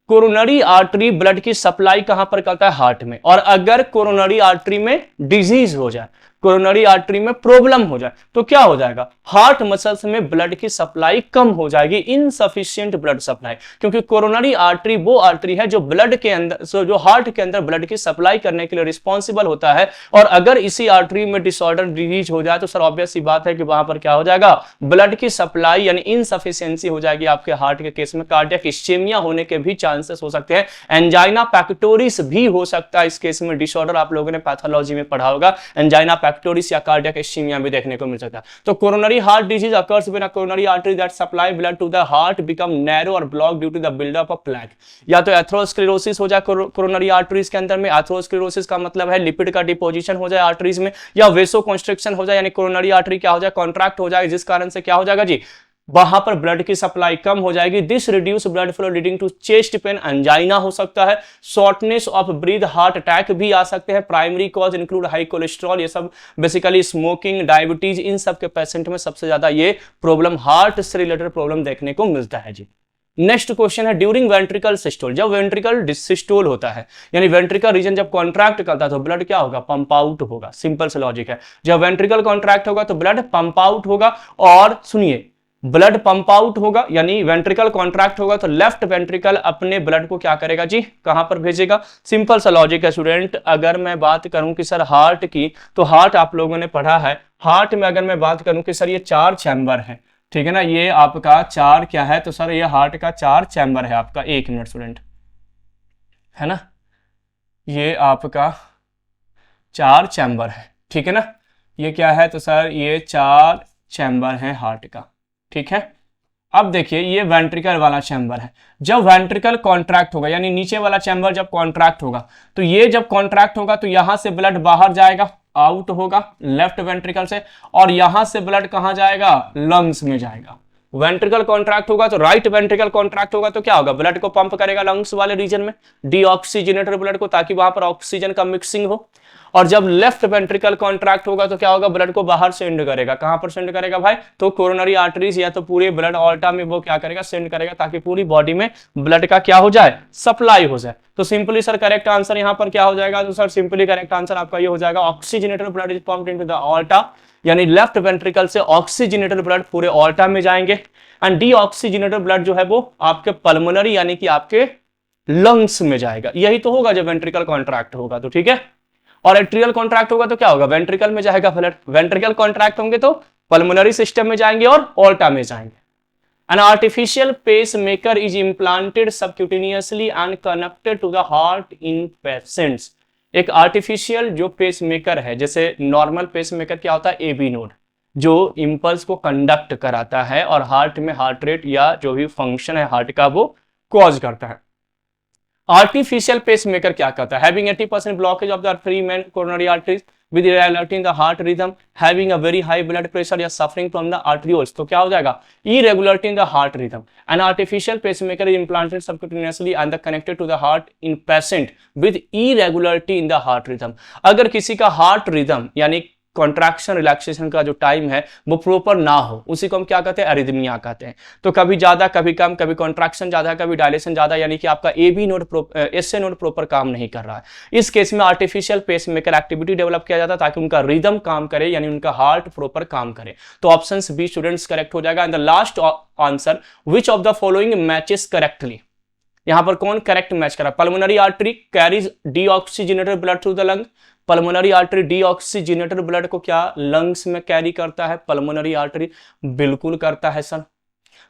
कोरोनरी आर्टरी ब्लड की सप्लाई कहां पर करता है, हार्ट में. और अगर कोरोनरी आर्टरी में डिजीज हो जाए, कोरोनरी आर्टरी में प्रॉब्लम हो जाए, तो क्या हो जाएगा, हार्ट मसल्स में ब्लड की सप्लाई कम हो जाएगी, इनसफिशिएंट ब्लड सप्लाई. क्योंकि कोरोनरी आर्टरी वो आर्टरी है जो ब्लड के अंदर, जो हार्ट के अंदर ब्लड की सप्लाई करने के लिए रिस्पॉन्सिबल होता है. और अगर इसी आर्टरी में डिसऑर्डर डिजीज हो जाए तो सर ऑब्वियस सी बात है कि वहां पर क्या हो जाएगा, ब्लड की सप्लाई यानी इनसफिशिएंसी हो जाएगी. आपके हार्ट के केस में कार्डियक इस्चेमिया होने के भी चांसेस हो सकते हैं. एंजाइना पैक्टोरिस भी हो सकता है इस केस में. डिसऑर्डर आप लोगों ने पैथोलॉजी में पढ़ा होगा, एंजाइना पैक्टोरिस या कार्डियक इस्चेमिया भी देखने को मिल सकता है. तो coronary heart disease occurs when a coronary artery that supply blood to the heart become narrow और block due to the buildup of plaque. या तो एथेरोस्क्लेरोसिस हो जाए कोरोनरी आर्टरीज के अंदर में. एथेरोस्क्लेरोसिस का मतलब है लिपिड का डिपोजिशन हो जाए आर्टरीज में, या वेसोकंस्ट्रिक्शन हो जाए, यानी कोरोनरी आर्टरी क्या हो जाए, कॉन्ट्रैक्ट हो जाए, जिस कारण से क्या हो जाएगा जी, वहां पर ब्लड की सप्लाई कम हो जाएगी. This reduce blood flow leading to chest pain, angina हो सकता है, shortness of breath, heart attack भी आ सकते हैं. Primary cause include high cholesterol, ये सब बेसिकली स्मोकिंग, डायबिटीज, इन सब के पेशेंट में सबसे ज्यादा ये प्रॉब्लम, हार्ट से रिलेटेड प्रॉब्लम देखने को मिलता है जी. नेक्स्ट क्वेश्चन है, ड्यूरिंग वेंट्रिकल सिस्टोल, जब वेंट्रिकल सिस्टोल होता है यानी वेंट्रिकल रीजन जब कॉन्ट्रैक्ट करता है तो ब्लड क्या होगा, पंप आउट होगा. सिंपल से लॉजिक है, जब वेंट्रिकल कॉन्ट्रैक्ट होगा तो ब्लड पंप आउट होगा. और सुनिए, ब्लड पंप आउट होगा यानी वेंट्रिकल कॉन्ट्रैक्ट होगा तो लेफ्ट वेंट्रिकल अपने ब्लड को क्या करेगा जी, कहां पर भेजेगा. सिंपल सा लॉजिक है स्टूडेंट. अगर मैं बात करूं कि सर हार्ट की, तो हार्ट आप लोगों ने पढ़ा है, हार्ट में अगर मैं बात करूं कि सर ये 4 चैम्बर है, ठीक है ना, ये आपका 4 क्या है, तो सर ये हार्ट का 4 चैम्बर है आपका. 1 मिनट स्टूडेंट, है ना, ये आपका 4 चैम्बर है, ठीक है ना, ये क्या है, तो सर ये 4 चैम्बर है हार्ट का, ठीक है. अब देखिए ये वेंट्रिकल वाला चैम्बर है. जब वेंट्रिकल कॉन्ट्रैक्ट होगा यानी नीचे वाला चैम्बर जब कॉन्ट्रैक्ट होगा, तो ये जब कॉन्ट्रैक्ट होगा तो यहां से ब्लड बाहर जाएगा, आउट होगा लेफ्ट वेंट्रिकल से, और यहां से ब्लड कहां जाएगा, लंग्स में जाएगा. वेंट्रिकल कॉन्ट्रैक्ट होगा तो राइट वेंट्रिकल कॉन्ट्रैक्ट होगा तो क्या होगा, ब्लड को पंप करेगा लंग्स वाले रीजन में, डीऑक्सीजनेटेड ब्लड को, ताकि वहां पर ऑक्सीजन का मिक्सिंग हो. और जब लेफ्ट वेंट्रिकल कॉन्ट्रैक्ट होगा तो क्या होगा, ब्लड को बाहर सेंड करेगा. कहां पर सेंड करेगा भाई, तो कोरोनरी आर्टरीज या तो पूरे ब्लड ऑल्टा में वो क्या करेगा, सेंड करेगा, ताकि पूरी बॉडी में ब्लड का क्या हो जाए, सप्लाई हो जाए. तो सिंपली सर करेक्ट आंसर यहां पर क्या हो जाएगा, तो सर सिंपली करेक्ट आंसर आपका ये हो जाएगा, oxygenated blood is pumped into the aorta, यानी लेफ्ट वेंट्रिकल से ऑक्सीजनेटेड ब्लड पूरे ऑल्टा में जाएंगे, एंड डीऑक्सीजनेटेड ब्लड जो है वो आपके पल्मोनरी यानी कि आपके लंग्स में जाएगा. यही तो होगा जब वेंट्रिकल कॉन्ट्रैक्ट होगा तो, ठीक है. और एट्रियल कॉन्ट्रैक्ट होगा तो क्या होगा, वेंट्रिकल में जाएगा ब्लड. वेंट्रिकल कॉन्ट्रैक्ट होंगे तो पल्मोनरी सिस्टम में जाएंगे और ऑल्टा में जाएंगे. An artificial pacemaker is implanted subcutaneously and connected to the heart in patients. एक आर्टिफिशियल जो पेसमेकर है, जैसे नॉर्मल पेसमेकर क्या होता है, एबी नोड, जो इंपल्स को कंडक्ट कराता है और हार्ट में हार्ट रेट या जो भी फंक्शन है हार्ट का वो कॉज करता है. आर्टिफिशियल पेसमेकर क्या करता है? Having 80% blockage of the three main coronary arteries with irregularity in the heart rhythm, having a very high blood pressure या suffering from the arterioles, तो क्या हो जाएगा? Irregularity in the heart rhythm. An artificial pacemaker is implanted subcutaneously and connected to the heart in patient with irregularity in the heart rhythm. अगर किसी का heart rhythm यानी contraction relaxation का जो टाइम है वो प्रॉपर ना हो, उसी को हम क्या कहते हैं? एरिथमिया कहते हैं। तो कभी ज्यादा कभी कम, कभी कॉन्ट्रैक्शन ज्यादा कभी डायलेशन ज्यादा, यानी कि आपका ए नोड एसए नोड प्रॉपर काम नहीं कर रहा है। इस केस में आर्टिफिशियल पेसमेकर एक्टिविटी डेवलप किया जाता है ताकि उनका रिदम काम करे, यानी उनका हार्ट प्रॉपर काम करे। तो ऑप्शन बी स्टूडेंट्स करेक्ट हो जाएगा। And the last answer, which of the following matches correctly? यहां पर कौन करेक्ट मैच करा? Pulmonary artery carries deoxygenated blood through the lung. Pulmonary artery deoxygenated blood को क्या लंग्स में कैरी करता है? पल्मोनरी आर्टरी बिल्कुल करता है sir.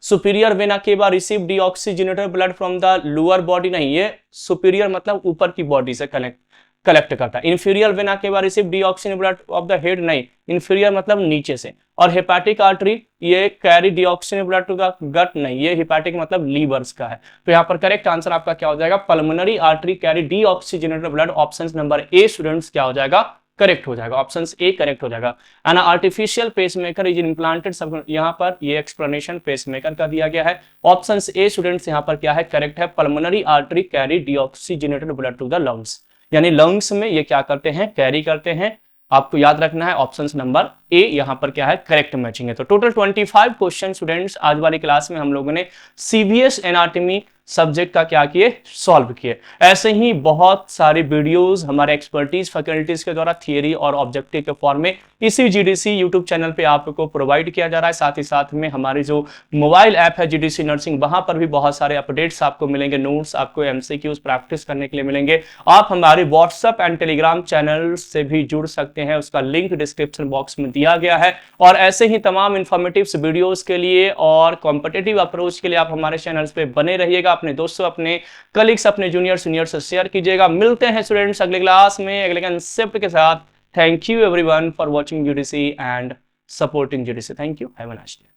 Superior vena cava receive deoxygenated blood from the lower body, नहीं, ये सुपीरियर मतलब ऊपर की बॉडी से कलेक्ट करता है। Inferior vena cava receive deoxygenated blood of the head, नहीं, इंफीरियर मतलब नीचे से। और हेपाटिक आर्टरी ये carry deoxygenated blood to the gut, नहीं, ये हेपाटिक मतलब लीवर्स का है। तो यहाँ पर करेक्ट आंसर आपका क्या हो जाएगा? Pulmonary artery carry deoxygenated blood. Option number A students क्या हो जाएगा? करेक्ट हो जाएगा। ऑप्शन ए करेक्ट हो जाएगा। An artificial pacemaker is implanted सब, यहाँ पर ये एक्सप्लेनेशन पेसमेकर का दिया गया है। ऑप्शन ए स्टूडेंट्स यहाँ पर क्या है? करेक्ट है। Pulmonary artery carry deoxygenated blood to the lungs, यानी लंग्स में ये क्या करते हैं? कैरी करते हैं। आपको याद रखना है ऑप्शन नंबर ए यहां पर क्या है? करेक्ट मैचिंग है। तो टोटल 25 क्वेश्चन स्टूडेंट्स आज वाली क्लास में हम लोगों ने सीवीएस एनाटॉमी सब्जेक्ट का क्या किए? सॉल्व किए। ऐसे ही बहुत सारे वीडियोस हमारे एक्सपर्टीज फैकल्टीज के द्वारा थियरी और ऑब्जेक्टिव के फॉर्म में इसी जीडीसी यूट्यूब चैनल पे आपको प्रोवाइड किया जा रहा है। साथ ही साथ में हमारी जो मोबाइल ऐप है जीडीसी नर्सिंग, वहां पर भी बहुत सारे अपडेट्स आपको मिलेंगे, नोट्स आपको एमसीक्यूज प्रैक्टिस करने के लिए मिलेंगे। आप हमारे व्हाट्सएप एंड टेलीग्राम चैनल से भी जुड़ सकते हैं, उसका लिंक डिस्क्रिप्शन बॉक्स में दिया गया है। और ऐसे ही तमाम इंफॉर्मेटिव वीडियोस के लिए और कॉम्पिटिटिव अप्रोच के लिए आप हमारे चैनल्स पे बने रहिएगा। अपने दोस्तों, अपने कलीग्स, अपने जूनियर सीनियर से शेयर कीजिएगा। मिलते हैं स्टूडेंट्स अगले क्लास में अगले कंसेप्ट के साथ। Thank you everyone for watching GDC and supporting GDC. Thank you, have a nice day.